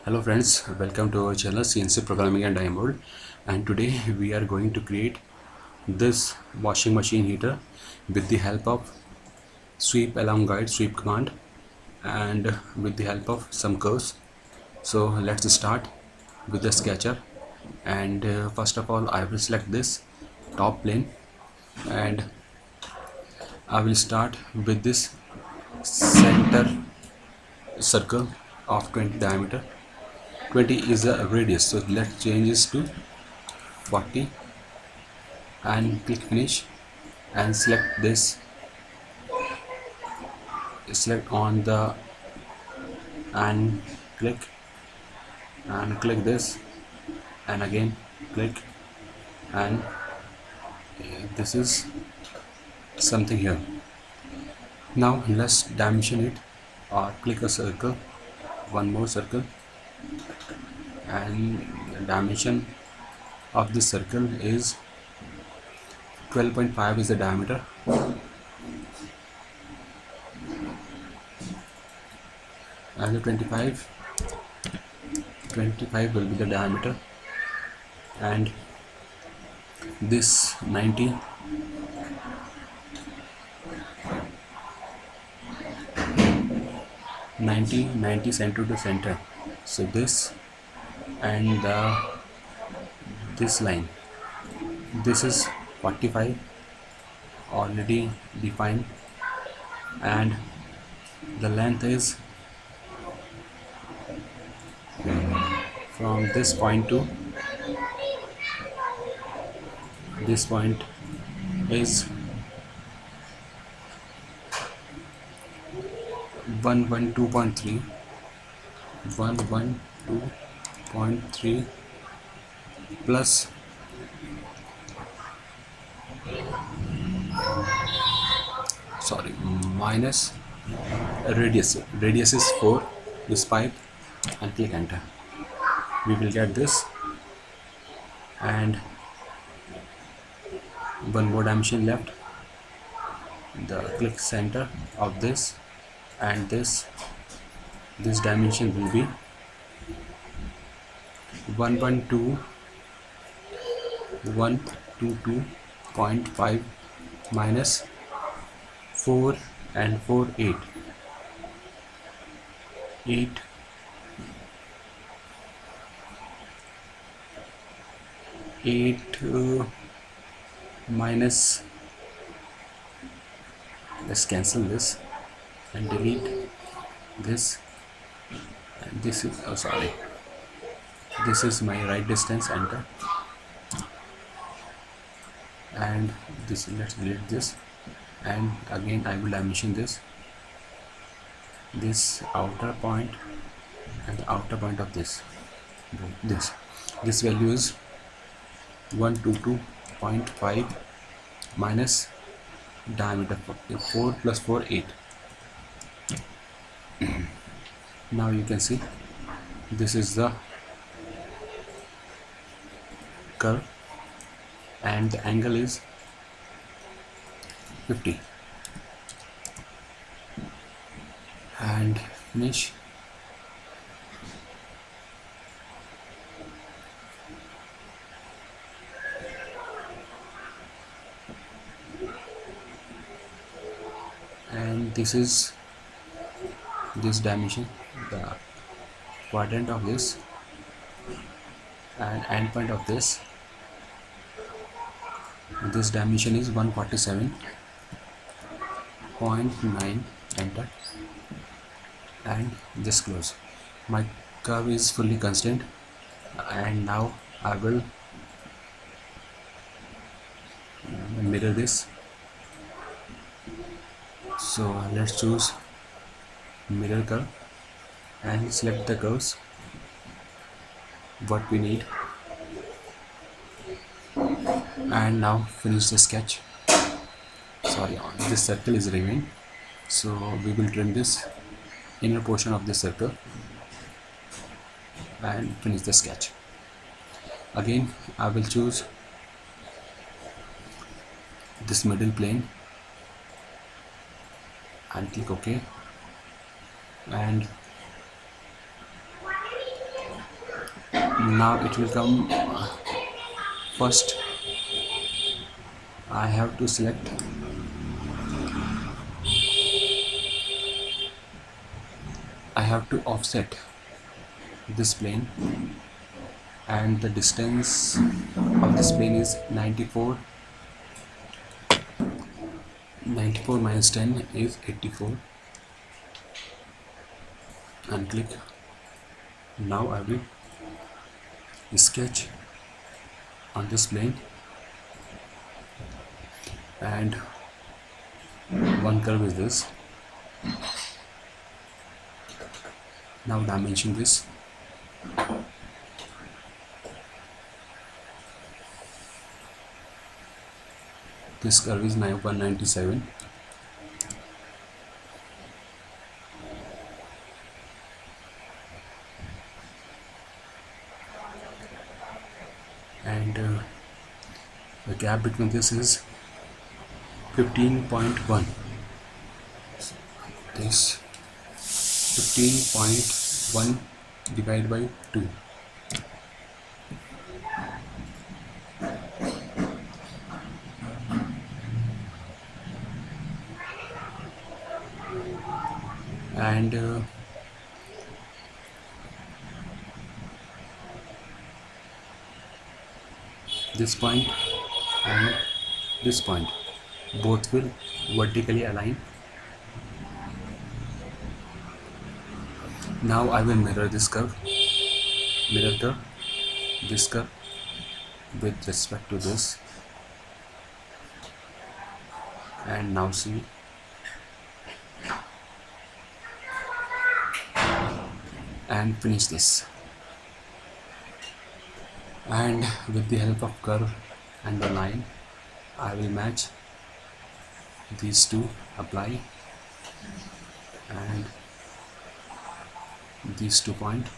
Hello friends, welcome to our channel CNC Programming and Diamond, and today we are going to create this washing machine heater with the help of sweep along guide sweep command and with the help of some curves. So let's start with the sketcher, and first of all I will select this top plane and I will start with this center circle of 20 diameter. 20 is the radius, so let's change this to 40 and click finish and select on the and click this and again click, and this is something here. Now let's dimension it, or click a circle, one more circle, and the dimension of this circle is 12.5 is the diameter, and the 25 will be the diameter, and this 90 center to center, so this and this line, this is 45 already defined, and the length is from this point to this point is 112.3 plus minus radius is 4, this pipe, and click enter. We will get this, and one more dimension left, the click center of this, and this dimension will be 122.5 minus 4 and 4 8 minus, let's cancel this and delete this, and this is this is my right distance, enter, and this, let's delete this, and again I will dimension this outer point and the outer point of this value is 122.5 minus diameter 4 plus 4 8. Now you can see this is the curve, and the angle is 50, and finish. And this is this dimension, the quadrant of this and end point of this dimension is 147.9, enter, and just close. My curve is fully constant, and now I will mirror this. So let's choose mirror curve and select the curves what we need, and now finish the sketch. This circle is remaining, so we will trim this inner portion of this circle and finish the sketch. Again I will choose this middle plane and click OK, and Now it will come. First I have to select I have to offset this plane, and the distance of this plane is 94. 94 minus 10 is 84, and click. Now I will sketch on this plane, and one curve is this. Now dimension this. This curve is 197. And the gap between this is 15.1. This 15.1 divided by 2. And this point and this point, both will vertically align. Now I will mirror this curve, this curve with respect to this, and now see, and finish this. And with the help of curve and the line, I will match these two, apply, and these 2 points.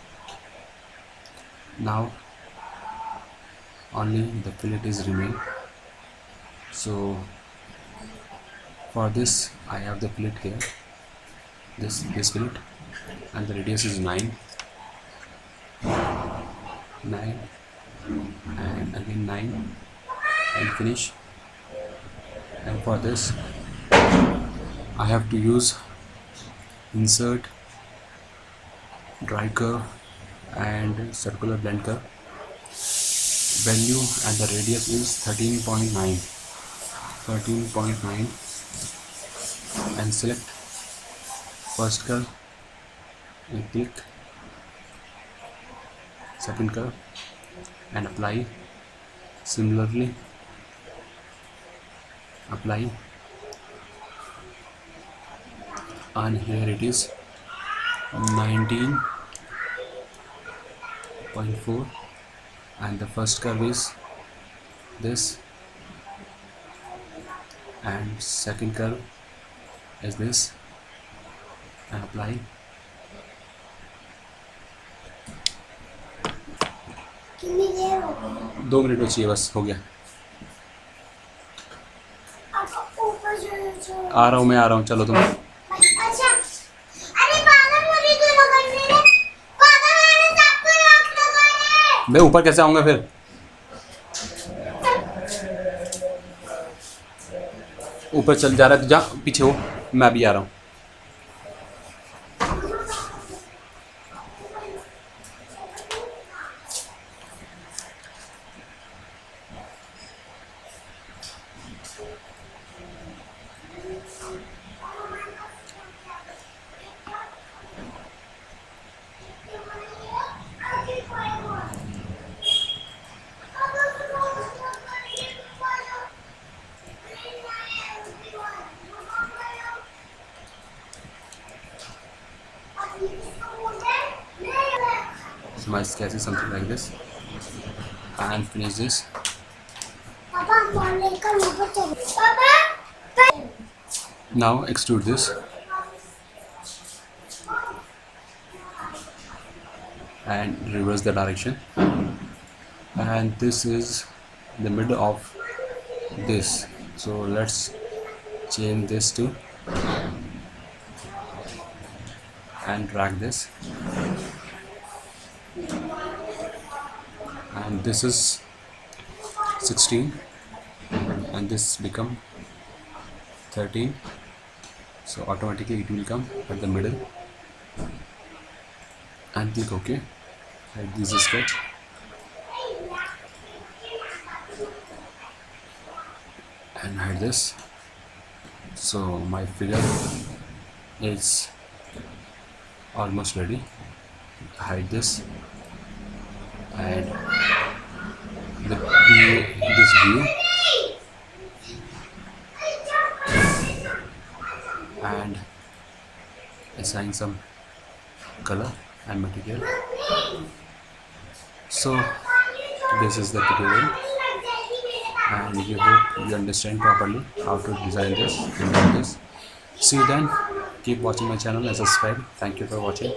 Now only the fillet is remain. So for this I have the fillet here, this fillet, and the radius is 9, and again 9, and finish. And for this I have to use insert, dry curve, and circular blend curve. Value and the radius is 13.9, and select first curve and click second curve and apply. Similarly apply, and here it is 19.4, and the first curve is this, and second curve is this, and apply. कितनी देर हो गई? 2 minute बची है बस, हो गया। ऊपर जो आ रहा हूँ मैं, आ रहा हूँ, चलो तुम। अच्छा, अरे पागल मुझे क्यों लगाने रे? पागल मैंने सबको रख लगाया है। मैं ऊपर कैसे आऊँगा फिर? ऊपर चल जा रहा है तो जा, पीछे हो, मैं भी आ रहा हूँ। So my sketch is something like this, and finish this. पापा फोन लेकर ऊपर चलो। पापा Now extrude this, and reverse the direction, and this is the middle of this, so let's change this to, and drag this, and this is 16 and this become 13, so automatically it will come at the middle and click OK. Like this is sketch, and hide this. So my figure is almost ready. Hide this and this view and assign some color and material. So this is the tutorial, and you hope you understand properly how to design this and do this. See you then. Keep watching my channel and subscribe. Thank you for watching.